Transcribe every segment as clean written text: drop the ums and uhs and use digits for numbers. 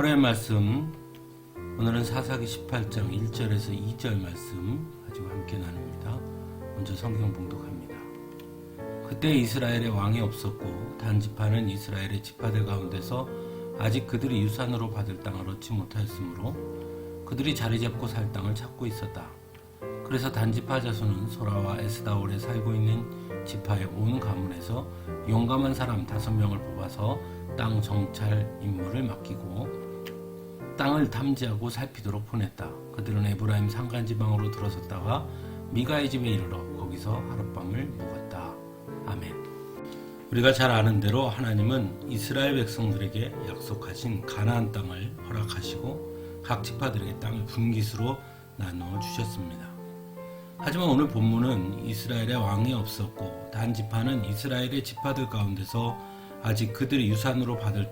하루의 말씀, 오늘은 사사기 18장 1절에서 2절 말씀 가지고 함께 나눕니다. 먼저 성경 봉독합니다. 그때 이스라엘에 왕이 없었고 단지파는 이스라엘의 지파들 가운데서 아직 그들이 유산으로 받을 땅을 얻지 못하였으므로 그들이 자리 잡고 살 땅을 찾고 있었다. 그래서 단지파 자손은 소라와 에스다올에 살고 있는 지파의 온 가문에서 용감한 사람 5명을 뽑아서 땅 정찰 임무를 맡기고 땅을 탐지하고 살피도록 보냈다. 그들은 에브라임 산간지방으로 들어섰다가 미가의 집에 이르러 거기서 하룻밤을 묵었다. 아멘. 우리가 잘 아는 대로 하나님은 이스라엘 백성들에게 약속하신 가나안 땅을 허락하시고 각 지파들에게 땅을 분깃으로 나누어 주셨습니다. 하지만 오늘 본문은 이스라엘에 왕이 없었고 단지파는 이스라엘의 지파들 가운데서 아직 그들이 유산으로 받을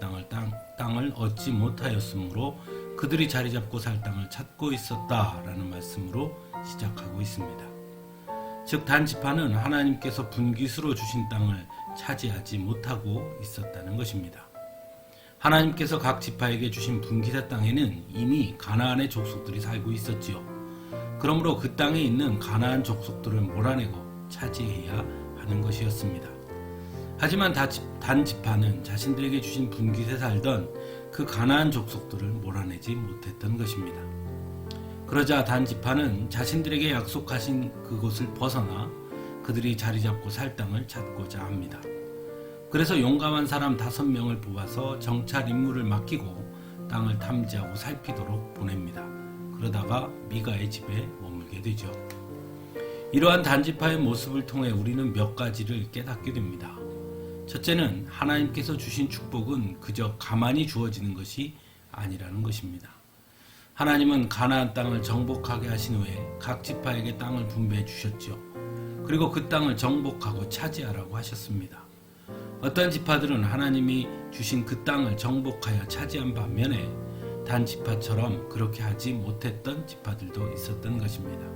땅을 얻지 못하였으므로 그들이 자리 잡고 살 땅을 찾고 있었다라는 말씀으로 시작하고 있습니다. 즉 단지파는 하나님께서 분깃으로 주신 땅을 차지하지 못하고 있었다는 것입니다. 하나님께서 각 지파에게 주신 분깃의 땅에는 이미 가나안의 족속들이 살고 있었지요. 그러므로 그 땅에 있는 가나안 족속들을 몰아내고 차지해야 하는 것이었습니다. 하지만 단지파는 자신들에게 주신 분깃에 살던 그 가나안 족속들을 몰아내지 못했던 것입니다. 그러자 단지파는 자신들에게 약속하신 그곳을 벗어나 그들이 자리 잡고 살 땅을 찾고자 합니다. 그래서 용감한 사람 5명을 뽑아서 정찰 임무를 맡기고 땅을 탐지하고 살피도록 보냅니다. 그러다가 미가의 집에 머물게 되죠. 이러한 단지파의 모습을 통해 우리는 몇 가지를 깨닫게 됩니다. 첫째는 하나님께서 주신 축복은 그저 가만히 주어지는 것이 아니라는 것입니다. 하나님은 가나안 땅을 정복하게 하신 후에 각 지파에게 땅을 분배해 주셨죠. 그리고 그 땅을 정복하고 차지하라고 하셨습니다. 어떤 지파들은 하나님이 주신 그 땅을 정복하여 차지한 반면에 단지파처럼 그렇게 하지 못했던 지파들도 있었던 것입니다.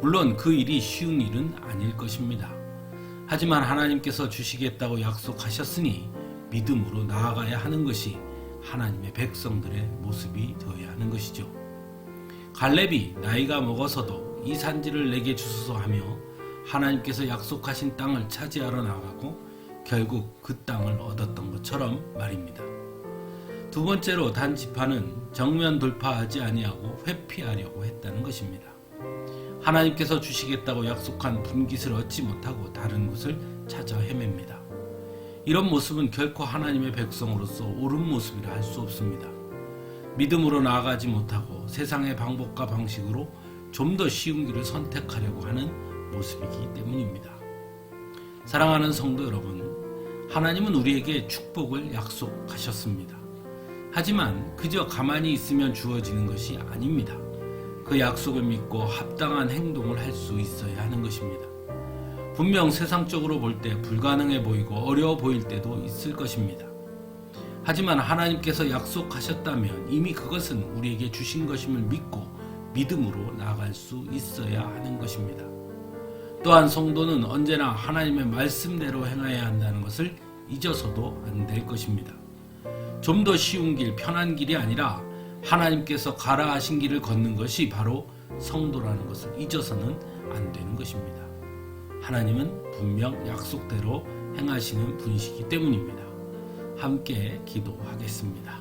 물론 그 일이 쉬운 일은 아닐 것입니다. 하지만 하나님께서 주시겠다고 약속하셨으니 믿음으로 나아가야 하는 것이 하나님의 백성들의 모습이 되어야 하는 것이죠. 갈렙이 나이가 먹어서도 이 산지를 내게 주소서 하며 하나님께서 약속하신 땅을 차지하러 나가고 결국 그 땅을 얻었던 것처럼 말입니다. 두 번째로 단지파는 정면 돌파하지 아니하고 회피하려고 했다는 것입니다. 하나님께서 주시겠다고 약속한 분깃을 얻지 못하고 다른 곳을 찾아 헤맵니다. 이런 모습은 결코 하나님의 백성으로서 옳은 모습이라 할 수 없습니다. 믿음으로 나아가지 못하고 세상의 방법과 방식으로 좀 더 쉬운 길을 선택하려고 하는 모습이기 때문입니다. 사랑하는 성도 여러분, 하나님은 우리에게 축복을 약속하셨습니다. 하지만 그저 가만히 있으면 주어지는 것이 아닙니다. 그 약속을 믿고 합당한 행동을 할 수 있어야 하는 것입니다. 분명 세상적으로 볼 때 불가능해 보이고 어려워 보일 때도 있을 것입니다. 하지만 하나님께서 약속하셨다면 이미 그것은 우리에게 주신 것임을 믿고 믿음으로 나아갈 수 있어야 하는 것입니다. 또한 성도는 언제나 하나님의 말씀대로 행해야 한다는 것을 잊어서도 안 될 것입니다. 좀 더 쉬운 길, 편한 길이 아니라 하나님께서 가라 하신 길을 걷는 것이 바로 성도라는 것을 잊어서는 안 되는 것입니다. 하나님은 분명 약속대로 행하시는 분이시기 때문입니다. 함께 기도하겠습니다.